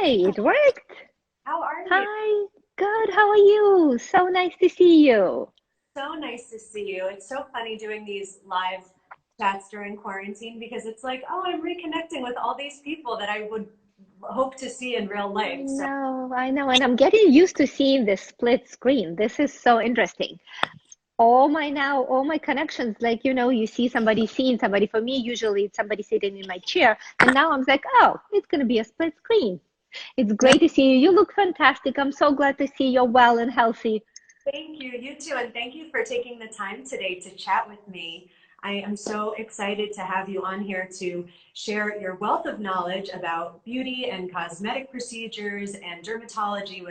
Hi, it worked. How are you? Hi, good. How are you? So nice to see you. So nice to see you. It's so funny doing these live chats during quarantine because it's like, oh, I'm reconnecting with all these people that I would hope to see in real I life. So know, I know, and I'm getting used to seeing this split screen. This is so interesting. All my connections, like, you see somebody seeing somebody. For me, usually it's somebody sitting in my chair, and now I'm like, oh, it's gonna be a split screen. It's no, great to see you. You look fantastic. I'm so glad to see you're well and healthy. thank you. You too. And thank you for taking the time today to chat with me. I am so excited to have you on here to share your wealth of knowledge about beauty and cosmetic procedures and dermatology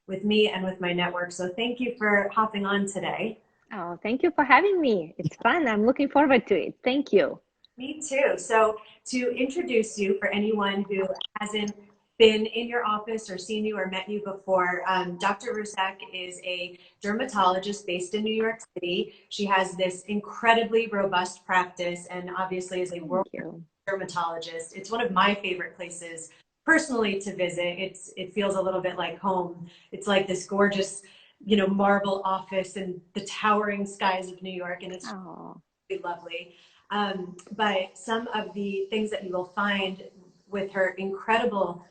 with me and with my network. So thank you for hopping on today. Oh, thank you for having me. It's fun. I'm looking forward to it. Thank you. Me too. So, to introduce you for anyone who hasn't been in your office or seen you or met you before, Dr. Russak is a dermatologist based in New York City. She has this incredibly robust practice and obviously is a world Thank you. dermatologist. It's one of my favorite places personally to visit. It feels a little bit like home. It's like this gorgeous, marble office and the towering skies of New York, and it's Oh. really lovely. But some of the things that you will find with her incredible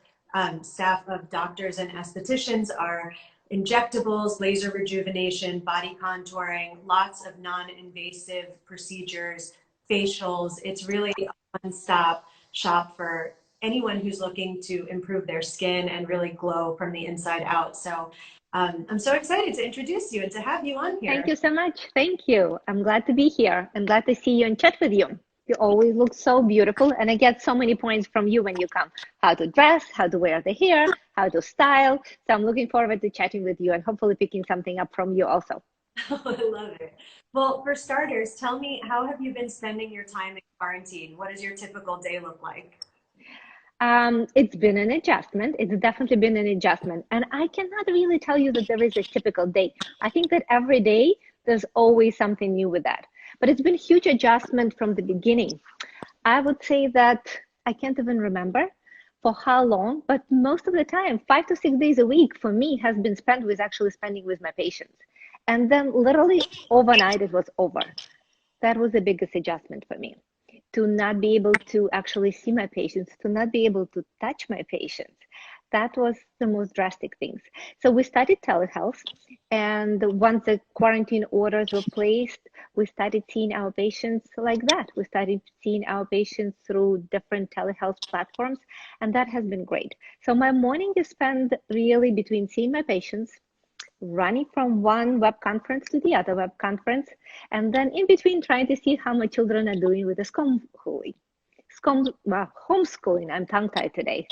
staff of doctors and estheticians are injectables, laser rejuvenation, body contouring, lots of non-invasive procedures, facials. It's really a one-stop shop for anyone who's looking to improve their skin and really glow from the inside out. So I'm so excited to introduce you and to have you on Thank here. you so much. Thank you. I'm glad to be here. I'm glad to see you and chat with you. You always look so beautiful, and I get so many points from you when you come. How to dress, how to wear the hair, how to style. So I'm looking forward to chatting with you and hopefully picking something up from you also. Oh, I love it. Well, for starters, tell me, how have you been spending your time in quarantine? What does your typical day look like? It's been an adjustment. It's definitely been an adjustment. And I cannot really tell you that there is a typical day. I think that every day there's always something new with that. But it's been a huge adjustment from the beginning. I would say that I can't even remember for how long, but most of the time, 5 to 6 days a week for me has been spent with actually spending with my patients. And then literally overnight it was over. That was the biggest adjustment for me, to not be able to actually see my patients, to not be able to touch my patients. That was the most drastic things. So we started telehealth, and once the quarantine orders were placed, we started seeing our patients like that. We started seeing our patients through different telehealth platforms, and that has been great. So my morning is spent really between seeing my patients, running from one web conference to the other web conference, and then in between trying to see how my children are doing with the homeschooling. Well, homeschooling, I'm tongue-tied today.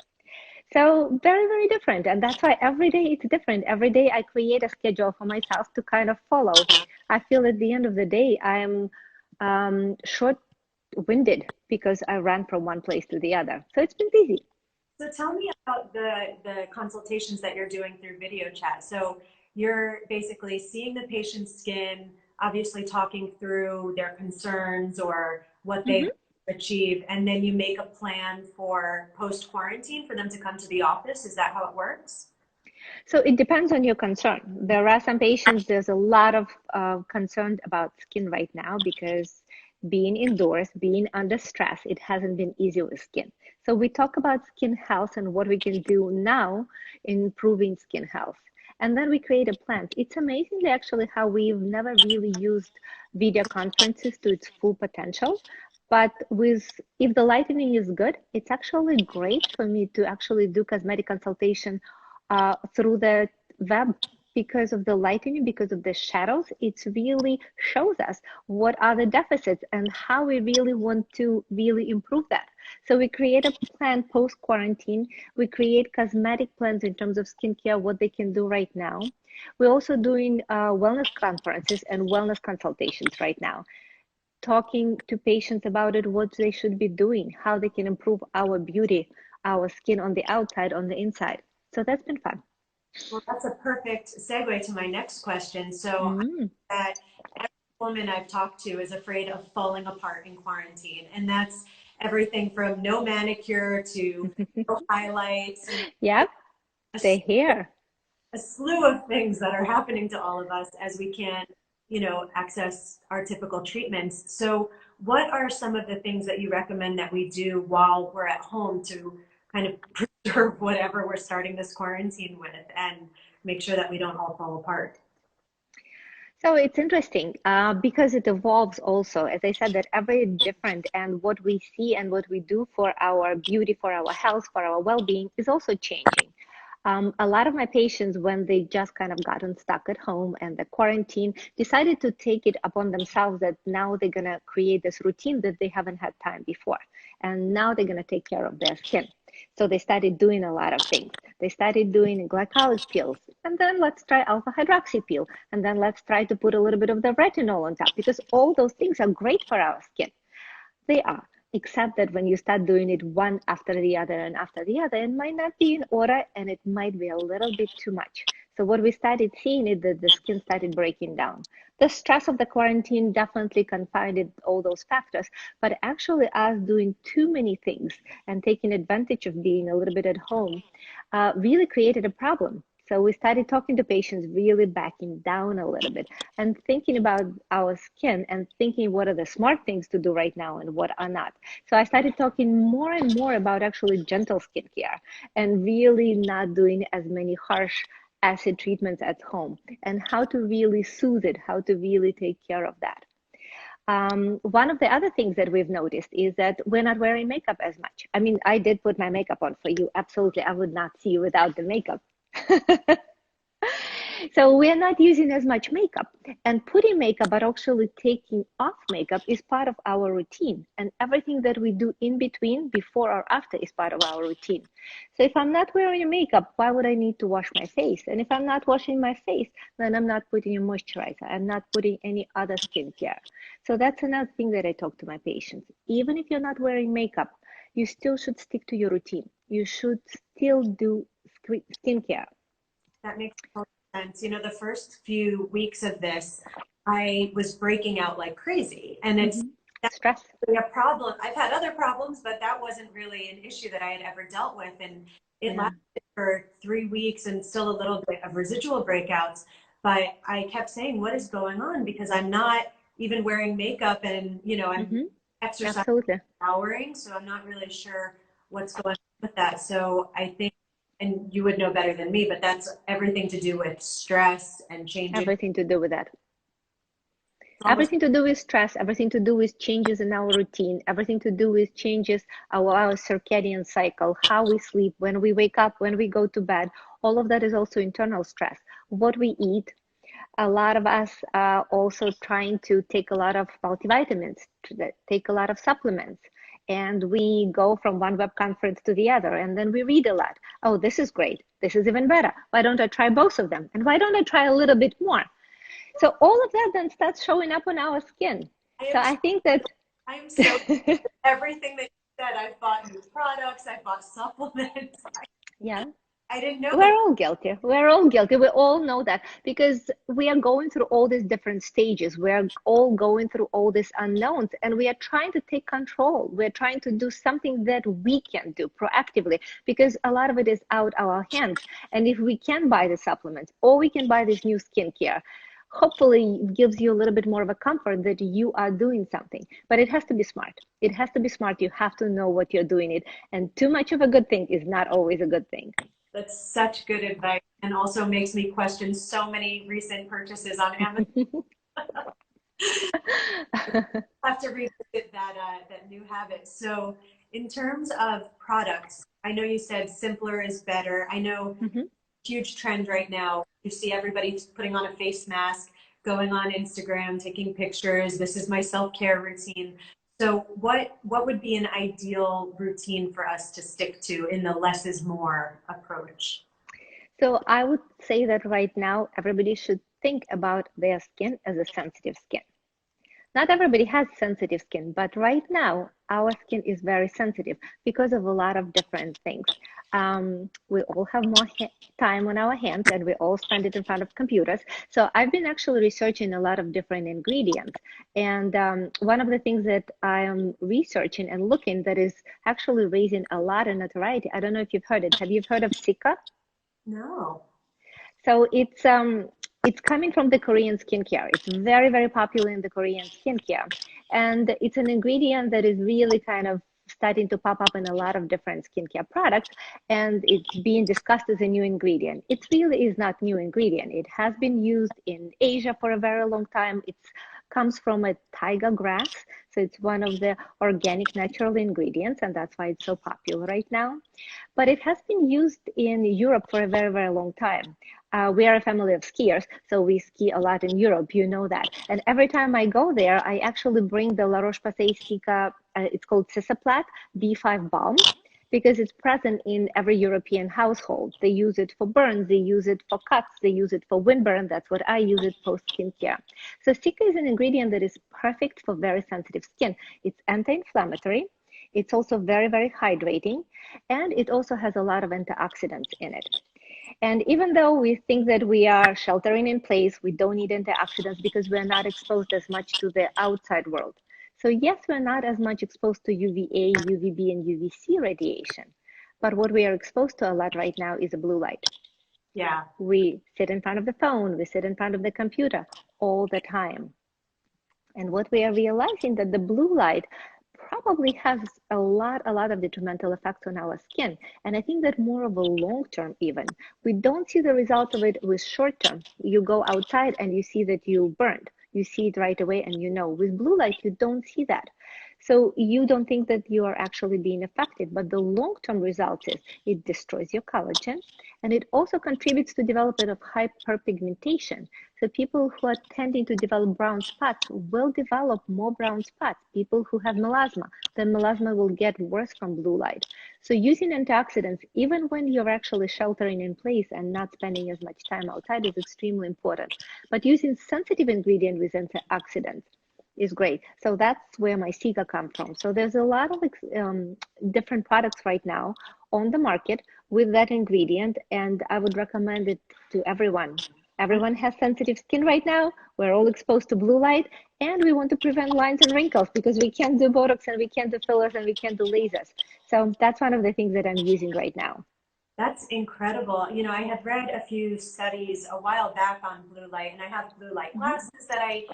So very, very different. And that's why every day it's different. Every day I create a schedule for myself to kind of follow. I feel at the end of the day, I am short-winded because I ran from one place to the other. So it's been busy. So tell me about the consultations that you're doing through video chat. So you're basically seeing the patient's skin, obviously talking through their concerns or what they've Mhm. achieved, and then you make a plan for post quarantine for them to come to the office. Is that how it works? So it depends on your concern. There are some patients, there's a lot of concern about skin right now because being indoors, being under stress, it hasn't been easy with skin. So we talk about skin health and what we can do now in improving skin health. And then we create a plan. It's amazingly actually how we've never really used video conferences to its full potential. But with if the lighting is good, it's actually great for me to actually do cosmetic consultation through the web because of the lighting, because of the shadows. It really shows us what are the deficits and how we really want to really improve that. So we create a plan post quarantine. We create cosmetic plans in terms of skincare, what they can do right now. We're also doing wellness conferences and wellness consultations right now, talking to patients about it, what they should be doing, how they can improve our beauty, our skin on the outside, on the inside. So that's been fun. Well, that's a perfect segue to my next question. So, Mm. that every woman I've talked to is afraid of falling apart in quarantine, and that's everything from no manicure to no highlights, Yep, a, they're here. a slew of things that are happening to all of us as we can't, access our typical treatments. So what are some of the things that you recommend that we do while we're at home to kind of preserve whatever we're starting this quarantine with and make sure that we don't all fall apart? So it's interesting because it evolves also. As I said, that every different, and what we see and what we do for our beauty, for our health, for our well-being is also changing. A lot of my patients, when they just kind of gotten stuck at home and the quarantine, decided to take it upon themselves that now they're going to create this routine that they haven't had time before. And now they're going to take care of their skin. So they started doing a lot of things. They started doing glycolic peels, and then let's try alpha hydroxy peel, and then let's try to put a little bit of the retinol on top because all those things are great for our skin. They are, except that when you start doing it one after the other and after the other, it might not be in order and it might be a little bit too much. So what we started seeing is that the skin started breaking down. The stress of the quarantine definitely confounded all those factors, but actually us doing too many things and taking advantage of being a little bit at home really created a problem. So we started talking to patients, really backing down a little bit and thinking about our skin and thinking what are the smart things to do right now and what are not. So I started talking more and more about actually gentle skincare and really not doing as many harsh acid treatments at home and how to really soothe it, how to really take care of that. One of the other things that we've noticed is that we're not wearing makeup as much. I mean, I did put my makeup on for you. Absolutely. I would not see you without the makeup. So we're not using as much makeup and putting makeup, but actually taking off makeup is part of our routine. And everything that we do in between, before or after, is part of our routine. So if I'm not wearing makeup, why would I need to wash my face? And if I'm not washing my face, then I'm not putting a moisturizer. I'm not putting any other skincare. So that's another thing that I talk to my patients. Even if you're not wearing makeup, you still should stick to your routine. You should still do skincare. That makes total sense. The first few weeks of this, I was breaking out like crazy. And it's Mm-hmm. Stress. definitely a problem. I've had other problems, but that wasn't really an issue that I had ever dealt with. And it Yeah. lasted for 3 weeks and still a little bit of residual breakouts. But I kept saying, what is going on? Because I'm not even wearing makeup and, I'm Mm-hmm. exercising, Absolutely. showering. So I'm not really sure what's going on with that. So I think, and you would know better than me, but that's everything to do with stress and changing. Everything to do with that. It's almost Everything to do with stress, everything to do with changes in our routine, everything to do with changes our circadian cycle, how we sleep, when we wake up, when we go to bed. All of that is also internal stress. What we eat, a lot of us are also trying to take a lot of multivitamins, take a lot of supplements. And we go from one web conference to the other, and then we read a lot. Oh, this is great. This is even better. Why don't I try both of them? And why don't I try a little bit more? So all of that then starts showing up on our skin. I So am I think that I am so everything that you said. I've bought new products. I've bought supplements. yeah, I didn't know we're that. all guilty. We're all guilty. We all know that because we are going through all these different stages. We're all going through all these unknowns and we are trying to take control. We're trying to do something that we can do proactively because a lot of it is out of our hands. And if we can buy the supplements or we can buy this new skincare, hopefully it gives you a little bit more of a comfort that you are doing something. But it has to be smart. It has to be smart. You have to know what you're doing it. And too much of a good thing is not always a good thing. That's such good advice, and also makes me question so many recent purchases on Amazon. I have to revisit that new habit. So, in terms of products, I know you said simpler is better. I know Mhm. huge trend right now. You see everybody putting on a face mask, going on Instagram, taking pictures. This is my self-care routine. So what would be an ideal routine for us to stick to in the less is more approach? So I would say that right now, everybody should think about their skin as a sensitive skin. Not everybody has sensitive skin, but right now our skin is very sensitive because of a lot of different things. We all have more time on our hands and we all spend it in front of computers. So I've been actually researching a lot of different ingredients. And one of the things that I am researching and looking that is actually raising a lot of notoriety, I don't know if you've heard it. Have you heard of Sika? No. So it's coming from the Korean skincare. It's very, very popular in the Korean skincare. And it's an ingredient that is really kind of starting to pop up in a lot of different skincare products, and it's being discussed as a new ingredient. It really is not new ingredient. It has been used in Asia for a very long time. It comes from a taiga grass, so it's one of the organic natural ingredients, and that's why it's so popular right now. But it has been used in Europe for a very, very long time. We are a family of skiers, so we ski a lot in Europe, you know that. And every time I go there, I actually bring the La Roche-Posay Sika, it's called Cicaplast B5 Balm, because it's present in every European household. They use it for burns, they use it for cuts, they use it for windburn. That's what I use it for skincare. So Sika is an ingredient that is perfect for very sensitive skin. It's anti-inflammatory. It's also very, very hydrating, and it also has a lot of antioxidants in it. And even though we think that we are sheltering in place, we don't need antioxidants because we're not exposed as much to the outside world. So yes, we're not as much exposed to UVA, UVB, and UVC radiation. But what we are exposed to a lot right now is a blue light. Yeah. We sit in front of the phone, we sit in front of the computer all the time. And what we are realizing that the blue light probably has a lot of detrimental effects on our skin. And I think that more of a long term even. We don't see the results of it with short term. You go outside and you see that you burned. You see it right away and you know. With blue light, you don't see that. So you don't think that you are actually being affected, but the long-term result is it destroys your collagen, and it also contributes to development of hyperpigmentation. So people who are tending to develop brown spots will develop more brown spots. People who have melasma, the melasma will get worse from blue light. So using antioxidants, even when you're actually sheltering in place and not spending as much time outside, is extremely important. But using sensitive ingredient with antioxidants is great. So that's where my Sika come from. So there's a lot of different products right now on the market with that ingredient, and I would recommend it to everyone. Everyone has sensitive skin right now. We're all exposed to blue light, and we want to prevent lines and wrinkles because we can't do Botox and we can't do fillers and we can't do lasers. So that's one of the things that I'm using right now. That's incredible. You know, I had read a few studies a while back on blue light, and I have blue light glasses that I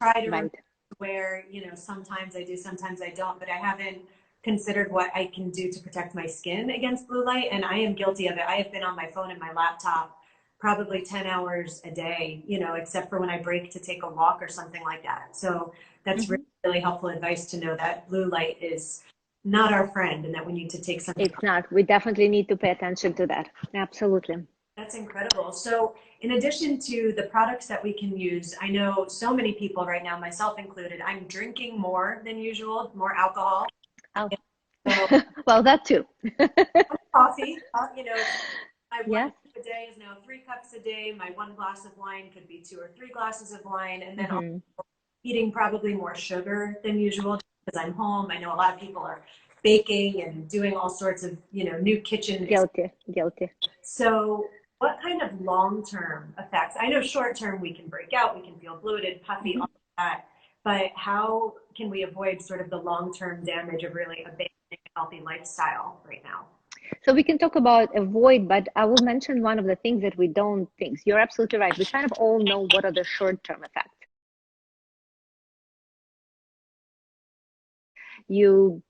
try to wear. You know, sometimes I do, sometimes I don't, but I haven't considered what I can do to protect my skin against blue light, and I am guilty of it. I have been on my phone and my laptop probably 10 hours a day, you know, except for when I break to take a walk or something like that. So that's really, really helpful advice to know that blue light is not our friend and that we need to take some. It's not. We definitely need to pay attention to that. Absolutely. That's incredible. So in addition to the products that we can use, I know so many people right now, myself included, I'm drinking more than usual, more alcohol. Oh. So, well, that too. coffee, you know, my yes. one a day is now 3 cups a day. My 1 glass of wine could be 2 or 3 glasses of wine. And then also eating probably more sugar than usual because I'm home. I know a lot of people are baking and doing all sorts of, you know, new kitchen. Guilty. So what kind of long-term effects? I know short-term we can break out, we can feel bloated, puffy, all of that. But how can we avoid sort of the long-term damage of really abandoning a healthy lifestyle right now? So we can talk about avoid, but I will mention one of the things that we don't think. You're absolutely right. We kind of all know what are the short-term effects. You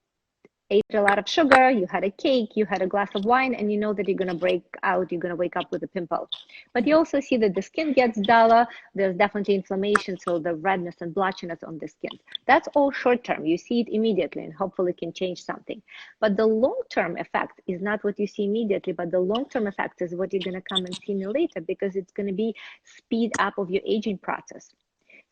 ate a lot of sugar, you had a cake, you had a glass of wine, and you know that you're going to break out, you're going to wake up with a pimple. But you also see that the skin gets duller, there's definitely inflammation, so the redness and blotchiness on the skin. That's all short term. You see it immediately and hopefully can change something. But the long-term effect is not what you see immediately, but the long-term effect is what you're going to come and see me later because it's going to be speed up of your aging process.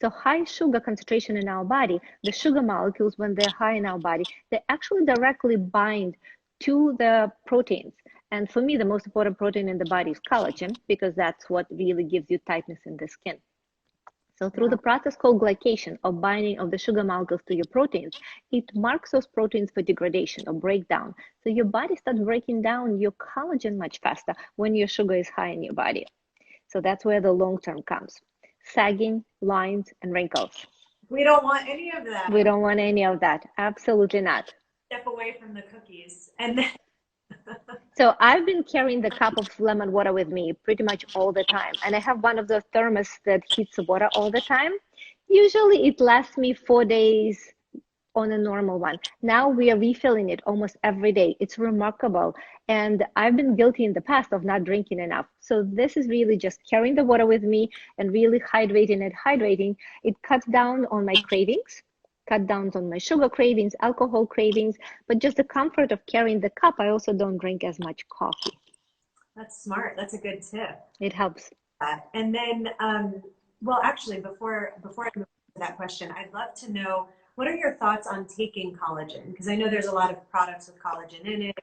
So high sugar concentration in our body, the sugar molecules, when they're high in our body, they actually directly bind to the proteins. And for me, the most important protein in the body is collagen because that's what really gives you tightness in the skin. So through the process called glycation, or binding of the sugar molecules to your proteins, it marks those proteins for degradation or breakdown. So your body starts breaking down your collagen much faster when your sugar is high in your body. So that's where the long term comes. Sagging, lines, and wrinkles. We don't want any of that. We don't want any of that. Absolutely not. Step away from the cookies. And then So I've been carrying the cup of lemon water with me pretty much all the time. And I have one of the thermos that heats the water all the time. Usually it lasts me 4 days on a normal one. Now we are refilling it almost every day. It's remarkable. And I've been guilty in the past of not drinking enough. So this is really just carrying the water with me and really hydrating. It cuts down on my cravings, cut down on my sugar cravings, alcohol cravings, but just the comfort of carrying the cup. I also don't drink as much coffee. that's smart. That's a good tip. It helps. And then, well, actually, before I move to that question, I'd love to know, what are your thoughts on taking collagen? Because I know there's a lot of products with collagen in it,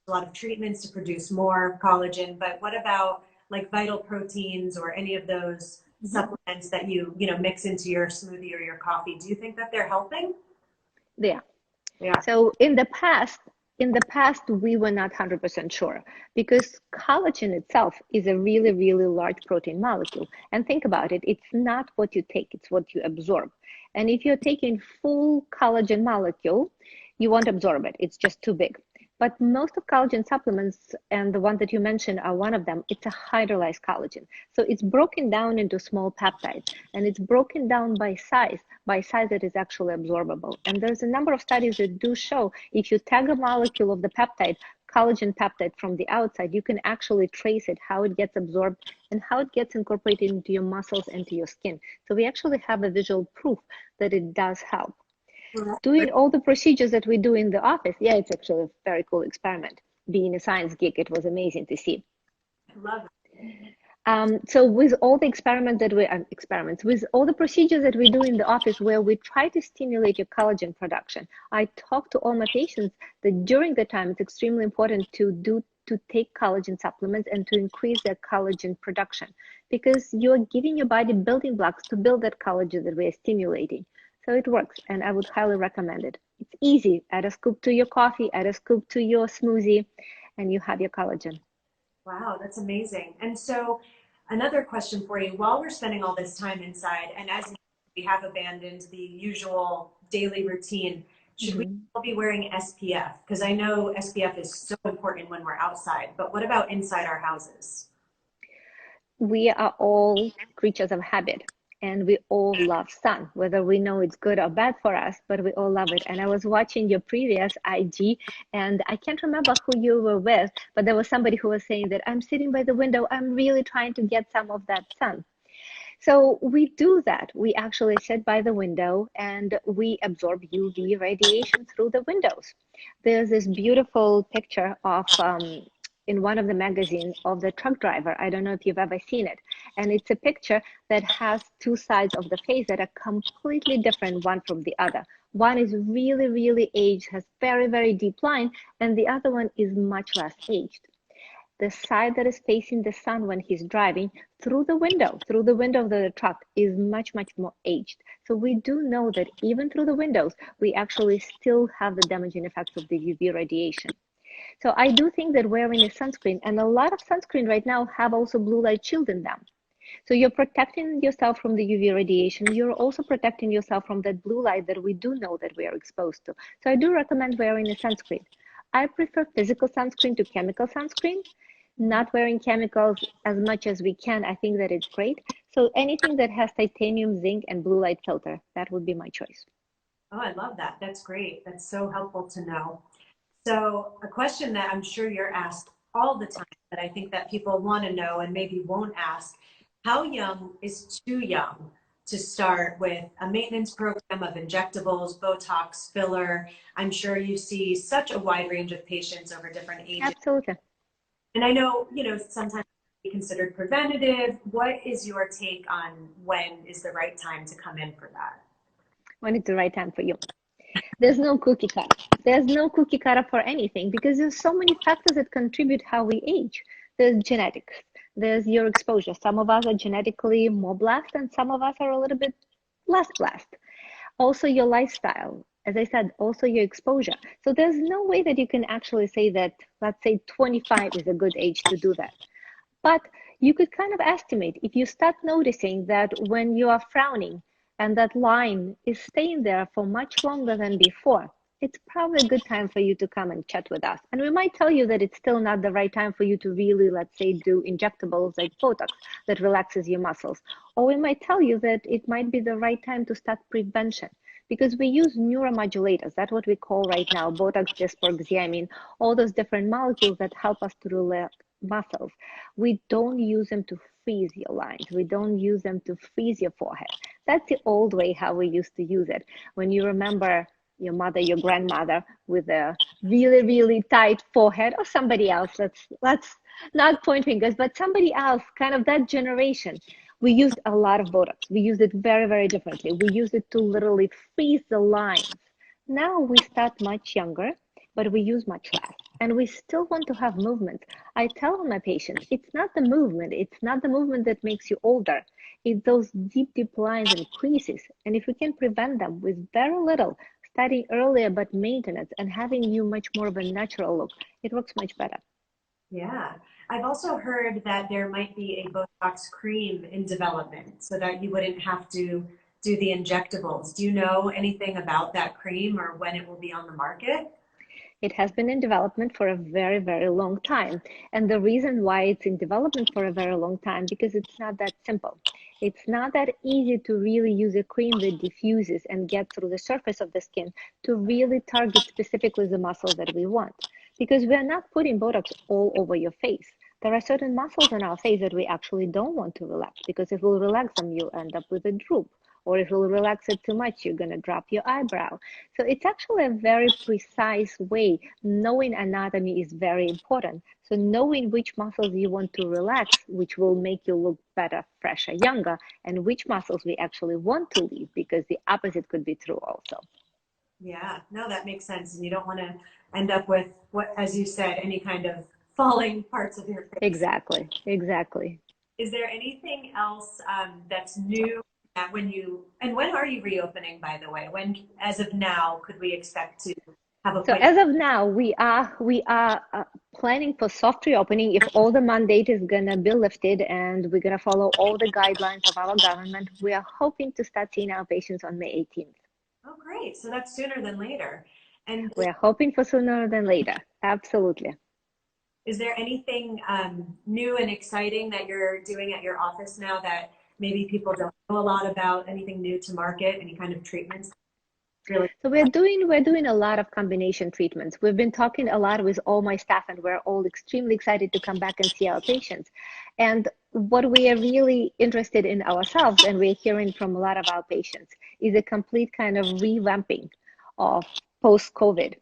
a lot of treatments to produce more collagen, but what about like vital proteins or any of those supplements that you know, mix into your smoothie or your coffee? Do you think that they're helping? Yeah. Yeah. So in the past, we were not 100% sure because collagen itself is a really, really large protein molecule. And think about it, it's not what you take, it's what you absorb. And if you're taking full collagen molecule, you won't absorb it. It's just too big. But most of collagen supplements, and the one that you mentioned are one of them, it's a hydrolyzed collagen. So it's broken down into small peptides, and it's broken down by size that is actually absorbable. And there's a number of studies that do show if you tag a molecule of the peptide, collagen peptide from the outside, you can actually trace it, how it gets absorbed and how it gets incorporated into your muscles and to your skin. So we actually have a visual proof that it does help. Doing all the procedures that we do in the office, yeah, it's actually a very cool experiment. Being a science geek, it was amazing to see. I love it. So with all the with all the procedures that we do in the office where we try to stimulate your collagen production, I talk to all my patients that during the time it's extremely important to take collagen supplements and to increase their collagen production because you're giving your body building blocks to build that collagen that we're stimulating. So it works, and I would highly recommend it. It's easy. Add a scoop to your coffee, add a scoop to your smoothie, and you have your collagen. Wow, that's amazing. And so another question for you, while we're spending all this time inside, and as we have abandoned the usual daily routine, should we all be wearing SPF? Because I know SPF is so important when we're outside, but what about inside our houses? We are all creatures of habit. And we all love sun, whether we know it's good or bad for us, but we all love it. And I was watching your previous IG, and I can't remember who you were with, but there was somebody who was saying that I'm sitting by the window, I'm really trying to get some of that sun. So we do that. We actually sit by the window and we absorb UV radiation through the windows. There's this beautiful picture of in one of the magazines of the truck driver. I don't know if you've ever seen it. And it's a picture that has two sides of the face that are completely different one from the other. One is really, really aged, has very, very deep line, and the other one is much less aged. The side that is facing the sun when he's driving through the window of the truck is much, much more aged. So we do know that even through the windows, we actually still have the damaging effects of the UV radiation. So I do think that wearing a sunscreen, and a lot of sunscreen right now have also blue light shield in them. So you're protecting yourself from the UV radiation. You're also protecting yourself from that blue light that we do know that we are exposed to. So I do recommend wearing a sunscreen. I prefer physical sunscreen to chemical sunscreen. Not wearing chemicals as much as we can, I think that it's great. So anything that has titanium, zinc, and blue light filter, that would be my choice. Oh, I love that. That's great. That's so helpful to know. So a question that I'm sure you're asked all the time that I think that people want to know and maybe won't ask, how young is too young to start with a maintenance program of injectables, Botox, filler? I'm sure you see such a wide range of patients over different ages. Absolutely. And I know, you know, sometimes it's considered preventative. What is your take on when is the right time to come in for that? When it's the right time for you. There's no cookie cutter. There's no cookie cutter for anything because there's so many factors that contribute how we age. There's genetics, There's your exposure. Some of us are genetically more blessed, and some of us are a little bit less blessed. Also, your lifestyle. As I said, also your exposure. So there's no way that you can actually say that, let's say 25 is a good age to do that. But you could kind of estimate if you start noticing that when you are frowning and that line is staying there for much longer than before, it's probably a good time for you to come and chat with us. And we might tell you that it's still not the right time for you to really, let's say, do injectables like Botox that relaxes your muscles. Or we might tell you that it might be the right time to start prevention because we use neuromodulators. That's what we call right now Botox, dysprosiamine, all those different molecules that help us to relax muscles. We don't use them to freeze your lines. We don't use them to freeze your forehead. That's the old way how we used to use it. When you remember your mother, your grandmother with a really, really tight forehead, or somebody else, let's not point fingers, but somebody else, kind of that generation. We used a lot of Botox. We used it very, very differently. We used it to literally freeze the lines. Now we start much younger, but we use much less. And we still want to have movement. I tell my patients, it's not the movement. It's not the movement that makes you older. It's those deep, deep lines and creases. And if we can prevent them with very little, starting earlier, but maintenance and having you much more of a natural look, it works much better. Yeah. I've also heard that there might be a Botox cream in development so that you wouldn't have to do the injectables. Do you know anything about that cream or when it will be on the market? It has been in development for a very, very long time. And the reason why it's in development for a very long time, because it's not that simple. It's not that easy to really use a cream that diffuses and get through the surface of the skin to really target specifically the muscle that we want. Because we're not putting Botox all over your face. There are certain muscles in our face that we actually don't want to relax because if we'll relax them, you'll end up with a droop. Or if you'll relax it too much, you're going to drop your eyebrow. So it's actually a very precise way. Knowing anatomy is very important. So knowing which muscles you want to relax, which will make you look better, fresher, younger, and which muscles we actually want to leave, because the opposite could be true also. Yeah, no, that makes sense. And you don't want to end up with what, as you said, any kind of falling parts of your face. Exactly, exactly. Is there anything else that's new that when are you reopening, by the way? When, as of now, could we expect to have So appointments? as of now, we are planning for soft reopening if all the mandate is gonna be lifted and we're gonna follow all the guidelines of our government. We are hoping to start seeing our patients on May 18th. Oh, great. So that's sooner than later. And We are hoping for sooner than later. Absolutely. is there anything new and exciting that you're doing at your office now that maybe people don't know a lot about? Anything new to market? Any kind of treatments? Really? So we're doing a lot of combination treatments. We've been talking a lot with all my staff, and we're all extremely excited to come back and see our patients. And what we are really interested in ourselves, and we're hearing from a lot of our patients, is a complete kind of revamping of post-COVID.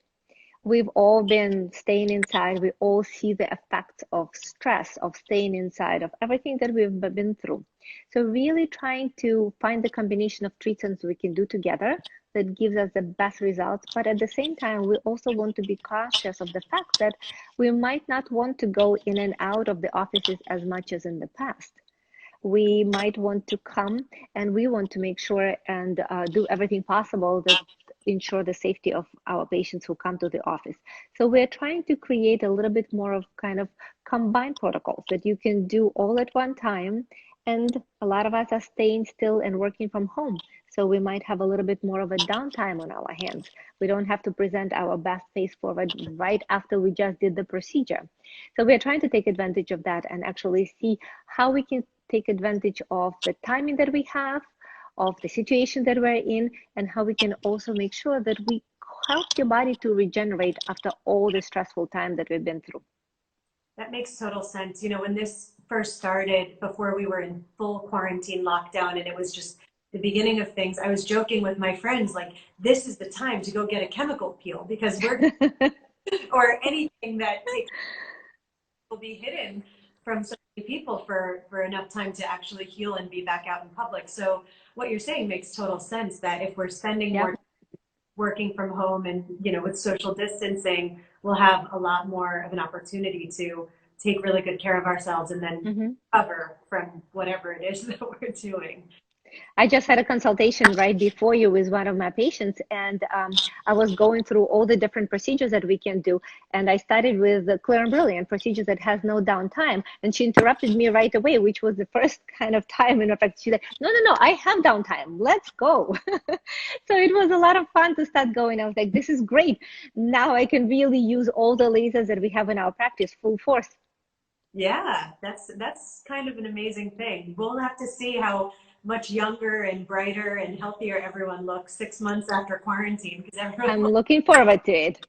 We've all been staying inside. We all see the effects of stress, of staying inside, of everything that we've been through. So really trying to find the combination of treatments we can do together that gives us the best results. But at the same time, we also want to be cautious of the fact that we might not want to go in and out of the offices as much as in the past. We might want to come, and we want to make sure and do everything possible that ensure the safety of our patients who come to the office. So we're trying to create a little bit more of kind of combined protocols that you can do all at one time. And a lot of us are staying still and working from home. So we might have a little bit more of a downtime on our hands. We don't have to present our best face forward right after we just did the procedure. So we're trying to take advantage of that and actually see how we can take advantage of the timing that we have, of the situation that we're in, and how we can also make sure that we help your body to regenerate after all the stressful time that we've been through. That makes total sense. You know, when this first started, before we were in full quarantine lockdown and it was just the beginning of things, I was joking with my friends, like, this is the time to go get a chemical peel because we're, or anything that will be hidden from so many people for enough time to actually heal and be back out in public. So what you're saying makes total sense that if we're spending Yep. more working from home and, you know, with social distancing, we'll have a lot more of an opportunity to take really good care of ourselves and then Hmm. recover from whatever it is that we're doing. I just had a consultation right before you with one of my patients, and I was going through all the different procedures that we can do. And I started with the Clear and Brilliant procedure that has no downtime. And she interrupted me right away, which was the first kind of time. In fact, she's like, no, no, no, I have downtime. Let's go. So it was a lot of fun to start going. I was like, this is great. Now I can really use all the lasers that we have in our practice full force. Yeah, that's kind of an amazing thing. We'll have to see how much younger and brighter and healthier everyone looks 6 months after quarantine because everyone I'm looking forward to it.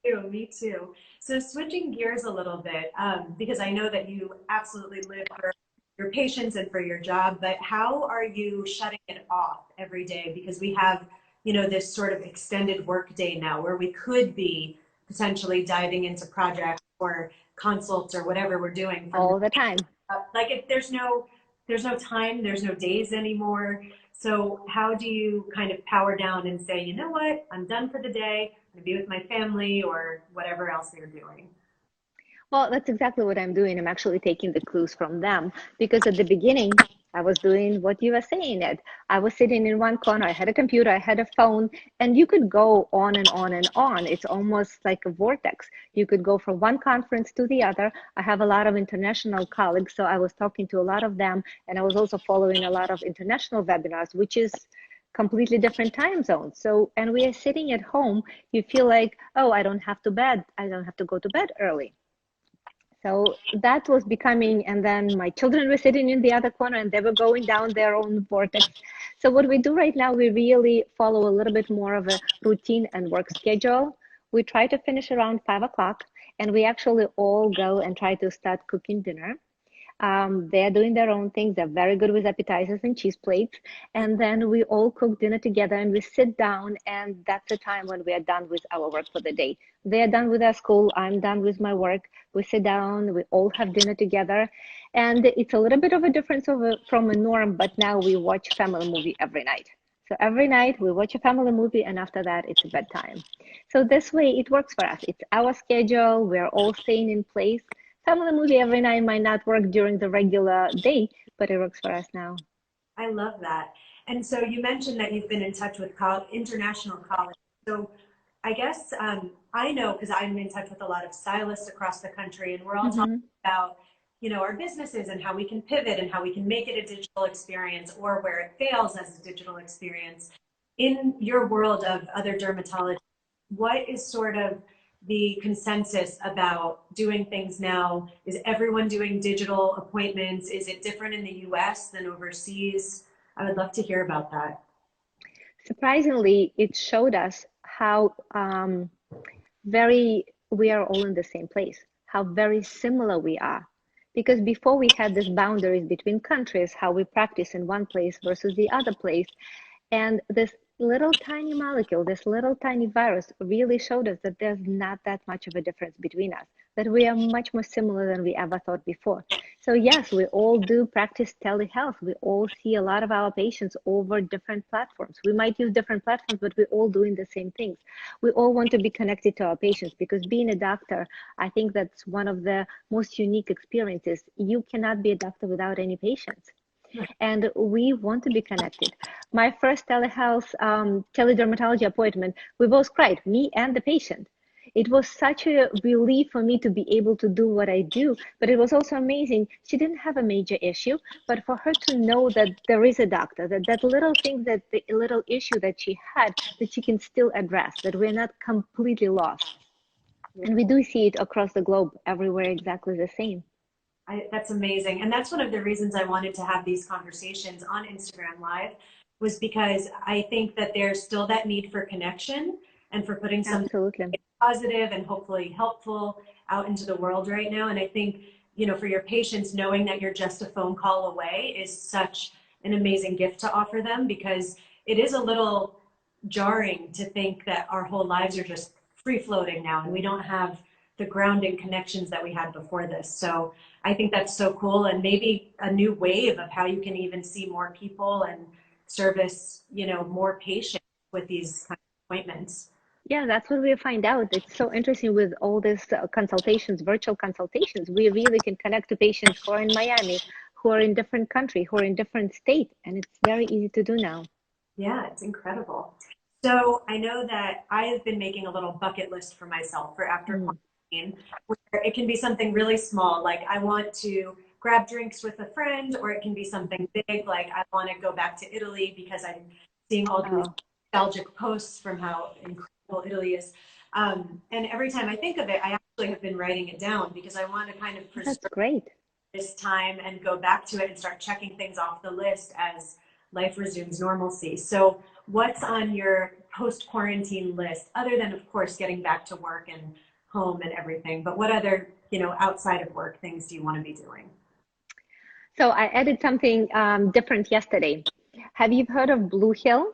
too, me too. So switching gears a little bit, because I know that you absolutely live for your patients and for your job, but how are you shutting it off every day? Because we have, this sort of extended work day now where we could be potentially diving into projects or consults or whatever we're doing from All the time. like if there's no time, there's no days anymore. So how do you kind of power down and say, you know what, I'm done for the day, I'm gonna be with my family or whatever else they're doing? Well, that's exactly what I'm doing. I'm actually taking the clues from them because at the beginning, I was doing what you were saying, Ed. I was sitting in one corner. I had a computer, I had a phone, and you could go on and on and on. It's almost like a vortex. You could go from one conference to the other. I have a lot of international colleagues, so I was talking to a lot of them, and I was also following a lot of international webinars, which is completely different time zones. So, and we are sitting at home, you feel like, oh, I don't have to go to bed early. So that was becoming, and then my children were sitting in the other corner and they were going down their own vortex. So what we do right now, we really follow a little bit more of a routine and work schedule. We try to finish around 5 o'clock, and we actually all go and try to start cooking dinner. They're doing their own things. They're very good with appetizers and cheese plates. And then we all cook dinner together and we sit down, and that's the time when we are done with our work for the day. They are done with their school. I'm done with my work. We sit down, we all have dinner together. And it's a little bit of a difference from a norm, but now we watch family movie every night. So every night we watch a family movie, and after that it's bedtime. So this way it works for us. It's our schedule. We're all staying in place. Family movie every night might not work during the regular day, but it works for us now. I love that. And so you mentioned that you've been in touch with international colleagues. So I guess I know because I'm in touch with a lot of stylists across the country, and we're all talking Hmm. about, our businesses and how we can pivot and how we can make it a digital experience or where it fails as a digital experience. In your world of other dermatologists, what is sort of the consensus about doing things now? Is everyone doing digital appointments? Is it different in the US than overseas? I would love to hear about that. Surprisingly, it showed us how very we are all in the same place, how very similar we are. Because before we had these boundaries between countries, how we practice in one place versus the other place, and this little tiny molecule, this little tiny virus really showed us that there's not that much of a difference between us, that we are much more similar than we ever thought before. So yes, we all do practice telehealth. We all see a lot of our patients over different platforms. We might use different platforms, but we're all doing the same things. We all want to be connected to our patients because being a doctor, I think that's one of the most unique experiences. You cannot be a doctor without any patients, and we want to be connected. My first telehealth, teledermatology appointment, we both cried, me and the patient. It was such a relief for me to be able to do what I do, but it was also amazing. She didn't have a major issue, but for her to know that there is a doctor, that that little thing, that the little issue that she had, that she can still address, that we're not completely lost. And we do see it across the globe, everywhere exactly the same. That's amazing. And that's one of the reasons I wanted to have these conversations on Instagram Live was because I think that there's still that need for connection and for putting something Absolutely. positive and hopefully helpful out into the world right now. And I think, for your patients, knowing that you're just a phone call away is such an amazing gift to offer them because it is a little jarring to think that our whole lives are just free floating now and we don't have the grounding connections that we had before this. So I think that's so cool and maybe a new wave of how you can even see more people and service, more patients with these kind of appointments. Yeah, that's what we find out. It's so interesting with all these consultations, virtual consultations. We really can connect to patients who are in Miami, who are in different country, who are in different state, and it's very easy to do now. Yeah, it's incredible. So I know that I have been making a little bucket list for myself for after Mm. quarantine, where it can be something really small, like I want to grab drinks with a friend, or it can be something big, like I want to go back to Italy because I'm seeing all these Oh, nostalgic posts from how incredible Italy is. And every time I think of it, I actually have been writing it down because I want to kind of that's preserve great. this time and go back to it and start checking things off the list as life resumes normalcy. So, what's on your post quarantine list, other than, of course, getting back to work and home and everything? But what other, outside of work things do you want to be doing? So I added something different yesterday. Have you heard of Blue Hill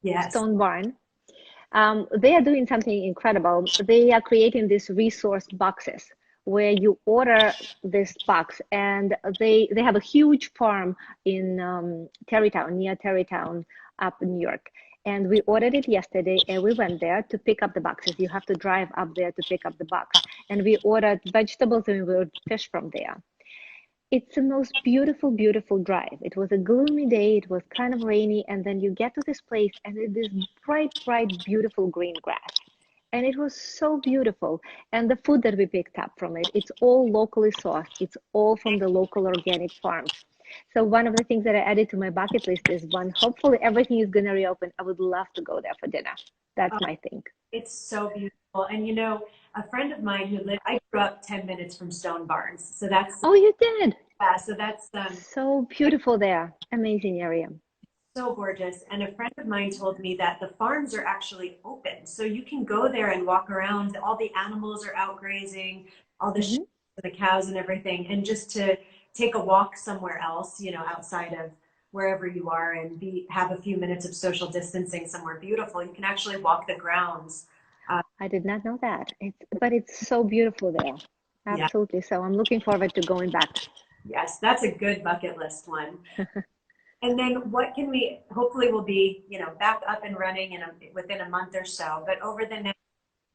Yes. Stone Barn? They are doing something incredible. They are creating these resource boxes where you order this box, and they have a huge farm in Tarrytown, near Tarrytown, up in New York. And we ordered it yesterday, and we went there to pick up the boxes. You have to drive up there to pick up the box. And we ordered vegetables and we ordered fish from there. It's the most beautiful, beautiful drive. It was a gloomy day, it was kind of rainy, and then you get to this place and it is bright, bright, beautiful green grass. And it was so beautiful. And the food that we picked up from it, it's all locally sourced. It's all from the local organic farms. So one of the things that I added to my bucket list is one, hopefully everything is going to reopen. I would love to go there for dinner. That's my thing. It's so beautiful. And a friend of mine I grew up 10 minutes from Stone Barns. So that's, Oh, you did? yeah, so that's So beautiful there. Amazing area. so gorgeous. And a friend of mine told me that the farms are actually open. So you can go there and walk around. All the animals are out grazing, all the sheep Hmm. and the cows and everything. And just to take a walk somewhere else, outside of wherever you are and have a few minutes of social distancing somewhere beautiful, you can actually walk the grounds. Uh, I did not know that. But it's so beautiful there. yeah, Absolutely. So I'm looking forward to going back. yes, that's a good bucket list one. And then what can we, hopefully we'll be, back up and running within a month or so, but over the next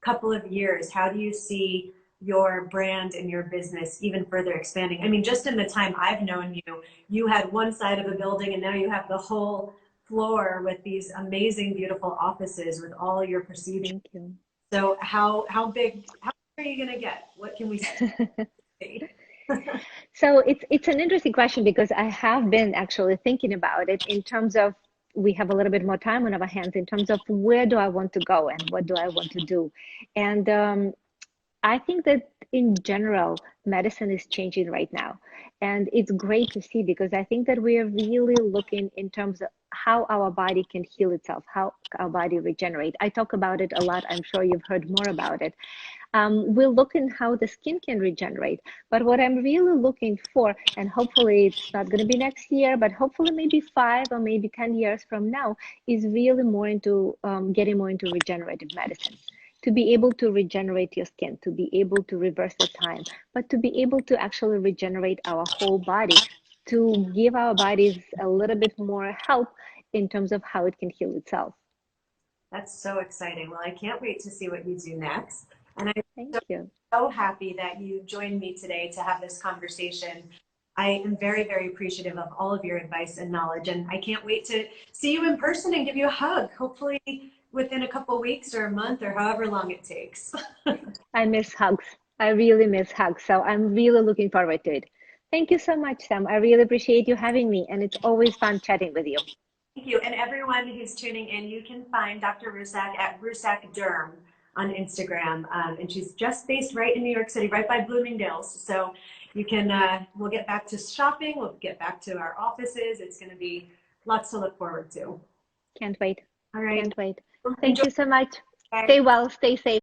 couple of years, how do you see your brand and your business even further expanding? I mean, just in the time I've known you, you had one side of a building and now you have the whole floor with these amazing, beautiful offices with all your procedures. Thank you. So how big are you going to get? What can we see? So it's an interesting question because I have been actually thinking about it in terms of we have a little bit more time on our hands in terms of where do I want to go and what do I want to do. And I think that in general, medicine is changing right now. And it's great to see because I think that we are really looking in terms of how our body can heal itself, how our body regenerate. I talk about it a lot. I'm sure you've heard more about it. We'll look in how the skin can regenerate. But what I'm really looking for, and hopefully it's not going to be next year, but hopefully maybe 5 or maybe 10 years from now, is really more into getting more into regenerative medicine. To be able to regenerate your skin, to be able to reverse the time, but to be able to actually regenerate our whole body, to give our bodies a little bit more help in terms of how it can heal itself. That's so exciting. Well, I can't wait to see what you do next. And I'm Thank so, you. so happy that you joined me today to have this conversation. I am very, very appreciative of all of your advice and knowledge, and I can't wait to see you in person and give you a hug, hopefully within a couple weeks or a month or however long it takes. I miss hugs. I really miss hugs. So I'm really looking forward to it. Thank you so much, Sam. I really appreciate you having me, and it's always fun chatting with you. Thank you. And everyone who's tuning in, you can find Dr. Russak at Russak Derm on Instagram. And she's just based right in New York City, right by Bloomingdale's. So you can, we'll get back to shopping, we'll get back to our offices. It's going to be lots to look forward to. Can't wait. All right. Can't wait. Well, Thank enjoy. you so much. Bye. Stay well, stay safe.